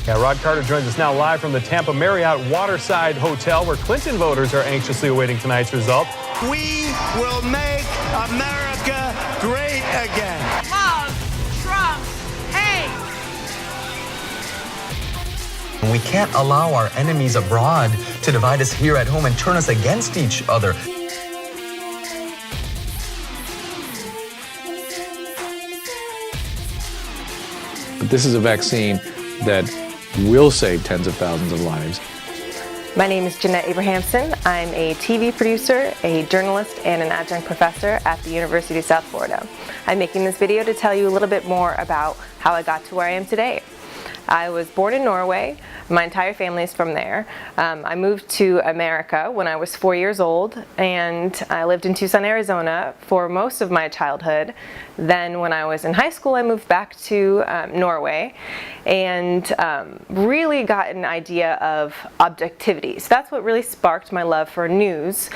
Yeah, Rod Carter joins us now live from the Tampa Marriott Waterside Hotel, where Clinton voters are anxiously awaiting tonight's result. We will make America great again. Love Trump hate. We can't allow our enemies abroad to divide us here at home and turn us against each other. This is a vaccine that will save tens of thousands of lives. My name is Jeanette Abrahamsen. I'm a TV producer, a journalist, and an adjunct professor at the University of South Florida. I'm making this video to tell you a little bit more about how I got to where I am today. I was born in Norway. My entire family is from there. I moved to America when I was 4 years old, and I lived in Tucson, Arizona for most of my childhood. Then when I was in high school, I moved back to Norway and really got an idea of objectivity. So that's what really sparked my love for news,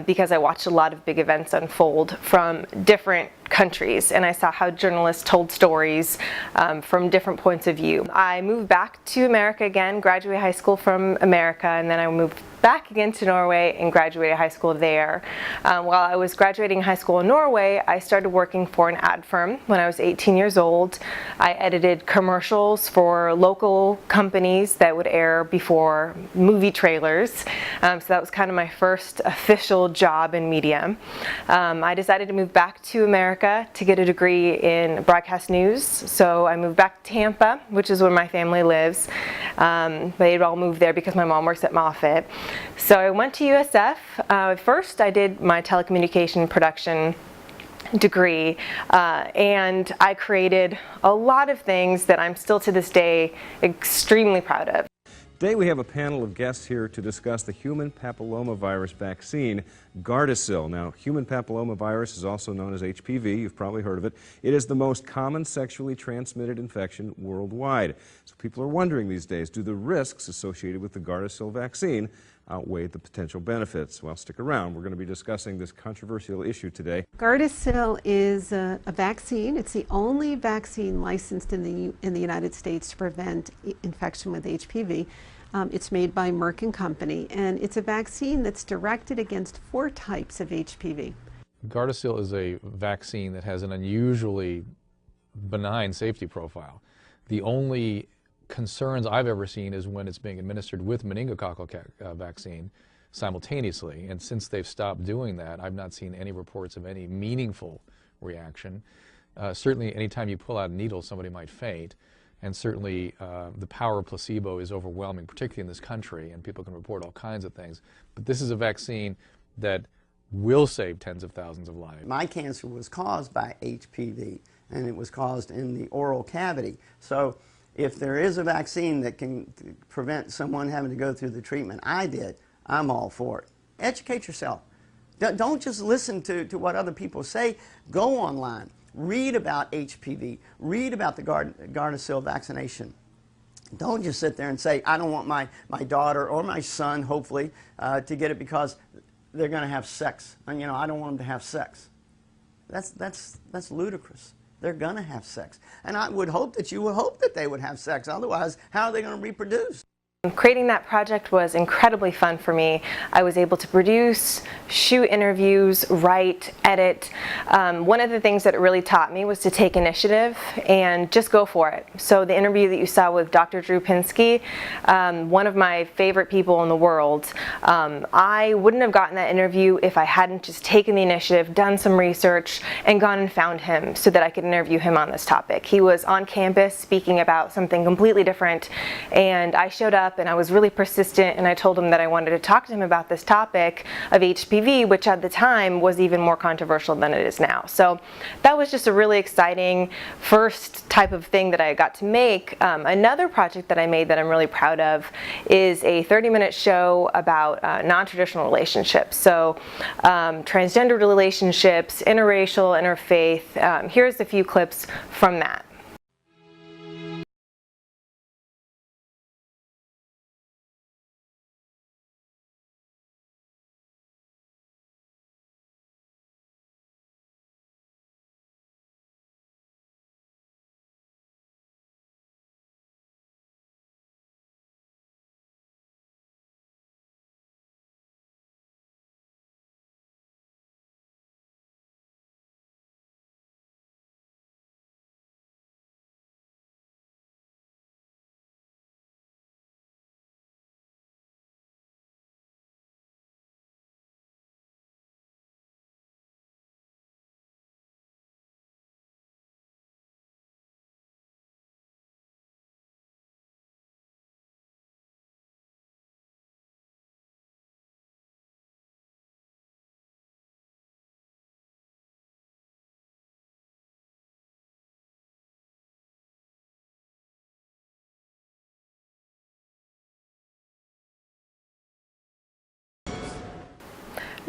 because I watched a lot of big events unfold from different countries, and I saw how journalists told stories from different points of view. I moved back to America again, graduated high school from America, and then I moved back again to Norway and graduated high school there. While I was graduating high school in Norway, I started working for an ad firm when I was 18 years old. I edited commercials for local companies that would air before movie trailers. So that was kind of my first official job in media. I decided to move back to America to get a degree in broadcast news. So I moved back to Tampa, which is where my family lives. They'd all moved there because my mom works at Moffitt. So I went to USF. First I did my telecommunication production degree, and I created a lot of things that I'm still to this day extremely proud of. Today we have a panel of guests here to discuss the human papillomavirus vaccine, Gardasil. Now, human papillomavirus is also known as HPV. You've probably heard of it. It is the most common sexually transmitted infection worldwide. So people are wondering these days, do the risks associated with the Gardasil vaccine outweigh the potential benefits? Well, stick around. We're going to be discussing this controversial issue today. Gardasil is a vaccine. It's the only vaccine licensed in the United States to prevent infection with HPV. It's made by Merck & Company, and it's a vaccine that's directed against 4 types of HPV. Gardasil is a vaccine that has an unusually benign safety profile. The only concerns I've ever seen is when it's being administered with meningococcal vaccine simultaneously, and since they've stopped doing that, I've not seen any reports of any meaningful reaction. Certainly anytime you pull out a needle, somebody might faint, and certainly the power of placebo is overwhelming, particularly in this country, and people can report all kinds of things. But this is a vaccine that will save tens of thousands of lives. My cancer was caused by HPV, and it was caused in the oral cavity. So if there is a vaccine that can prevent someone having to go through the treatment I did, I'm all for it. Educate yourself. Don't just listen to what other people say. Go online. Read about HPV. Read about the Gardasil vaccination. Don't just sit there and say, I don't want my daughter or my son, hopefully, to get it because they're going to have sex. And, you know, I don't want them to have sex. That's ludicrous. They're going to have sex. And I would hope that you would hope that they would have sex. Otherwise, how are they going to reproduce? Creating that project was incredibly fun for me. I was able to produce, shoot interviews, write, edit. One of the things that it really taught me was to take initiative and just go for it. So the interview that you saw with Dr. Drew Pinsky, one of my favorite people in the world, I wouldn't have gotten that interview if I hadn't just taken the initiative, done some research, and gone and found him so that I could interview him on this topic. He was on campus speaking about something completely different, and I showed up and I was really persistent, and I told him that I wanted to talk to him about this topic of HPV, which at the time was even more controversial than it is now. So that was just a really exciting first type of thing that I got to make. Another project that I made that I'm really proud of is a 30-minute show about non-traditional relationships. So transgender relationships, interracial, interfaith. Here's a few clips from that.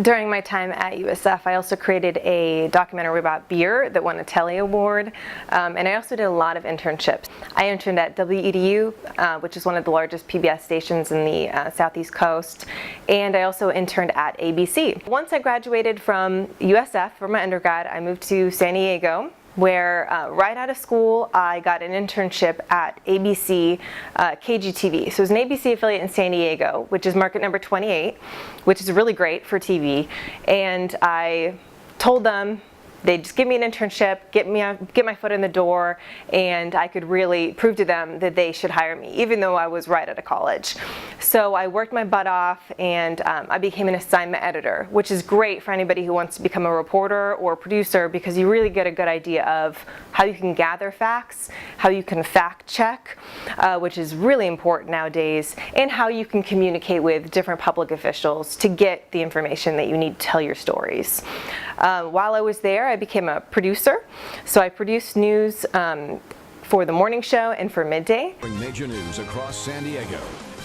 During my time at USF, I also created a documentary about beer that won a Telly Award, and I also did a lot of internships. I interned at WEDU, which is one of the largest PBS stations in the Southeast Coast, and I also interned at ABC. Once I graduated from USF for my undergrad, I moved to San Diego, where right out of school I got an internship at ABC KGTV. So it was an ABC affiliate in San Diego, which is market number 28, which is really great for TV. And I told them they'd just give me an internship, get my foot in the door, and I could really prove to them that they should hire me, even though I was right out of college. So I worked my butt off, and I became an assignment editor, which is great for anybody who wants to become a reporter or a producer, because you really get a good idea of how you can gather facts, how you can fact check, which is really important nowadays, and how you can communicate with different public officials to get the information that you need to tell your stories. While I was there, I became a producer. So I produced news for the morning show and for midday. Major news across San Diego.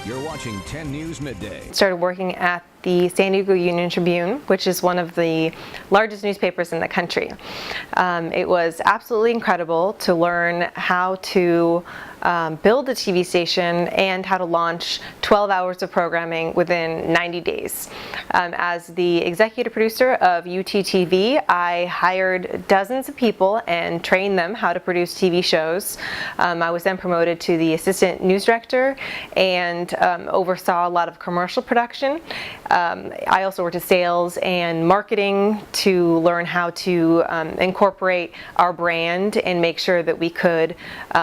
You're watching 10 News Midday. Started working at the San Diego Union Tribune, which is one of the largest newspapers in the country. It was absolutely incredible to learn how to build a TV station and how to launch 12 hours of programming within 90 days. As the executive producer of UTTV, I hired dozens of people and trained them how to produce TV shows. I was then promoted to the assistant news director and oversaw a lot of commercial production. I also worked in sales and marketing to learn how to incorporate our brand and make sure that we could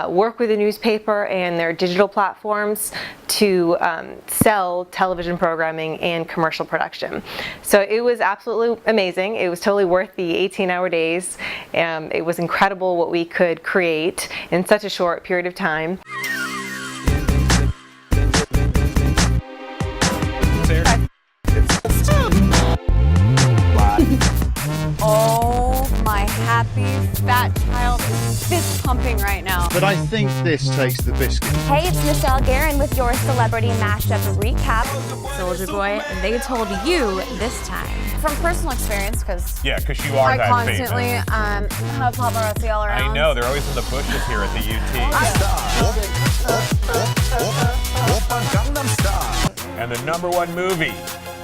work with the newspaper and their digital platforms to sell television programming and commercial production. So it was absolutely amazing. It was totally worth the 18-hour days. It was incredible what we could create in such a short period of time. Oh, my happy fat child is fist pumping right now. But I think this takes the biscuit. Hey, it's Michelle Guerin with your Celebrity Mashup Recap. Soldier Boy, and they told you this time. From personal experience, because you are I that constantly famous. Have paparazzi all around. I know, they're always in the bushes here at the UT. And the #1 movie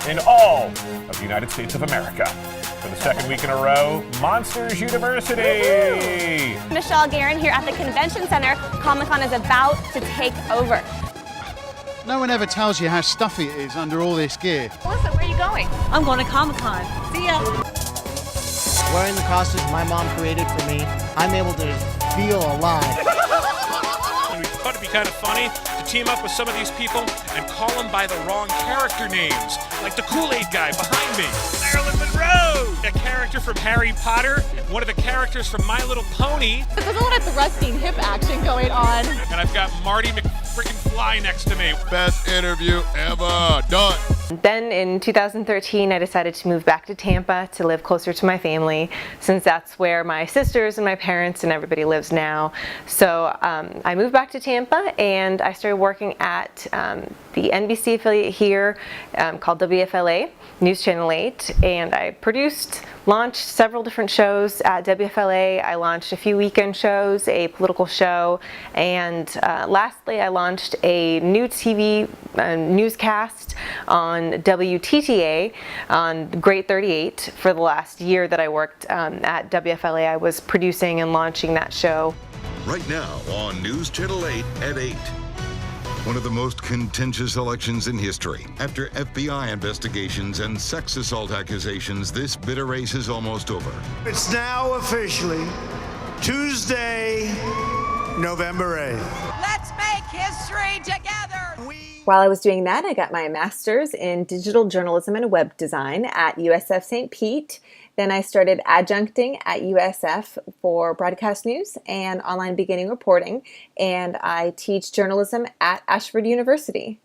in all of the United States of America. For the second week in a row, Monsters University! Michelle Guerin here at the Convention Center. Comic-Con is about to take over. No one ever tells you how stuffy it is under all this gear. Melissa, where are you going? I'm going to Comic-Con. See ya. Wearing the costumes my mom created for me, I'm able to feel alive. And we thought it'd be kind of funny to team up with some of these people and call them by the wrong character names, like the Kool-Aid guy behind me, Marilyn Monroe, a character from Harry Potter, one of the characters from My Little Pony. There's a lot of thrusting hip action going on. And I've got Marty McFrickin-Fly next to me. Best interview ever done. Then in 2013, I decided to move back to Tampa to live closer to my family, since that's where my sisters and my parents and everybody lives now. So I moved back to Tampa and I started working at the NBC affiliate here called WFLA, News Channel 8, and I launched several different shows at WFLA. I launched a few weekend shows, a political show, and lastly I launched a new TV newscast on WTTA on Great 38 for the last year that I worked at WFLA. I was producing and launching that show. Right now on News Channel 8 at 8. One of the most contentious elections in history. After FBI investigations and sex assault accusations, this bitter race is almost over. It's now officially Tuesday, November 8th. Let's make history together. While I was doing that, I got my master's in digital journalism and web design at USF St. Pete. Then I started adjuncting at USF for broadcast news and online beginning reporting, and I teach journalism at Ashford University.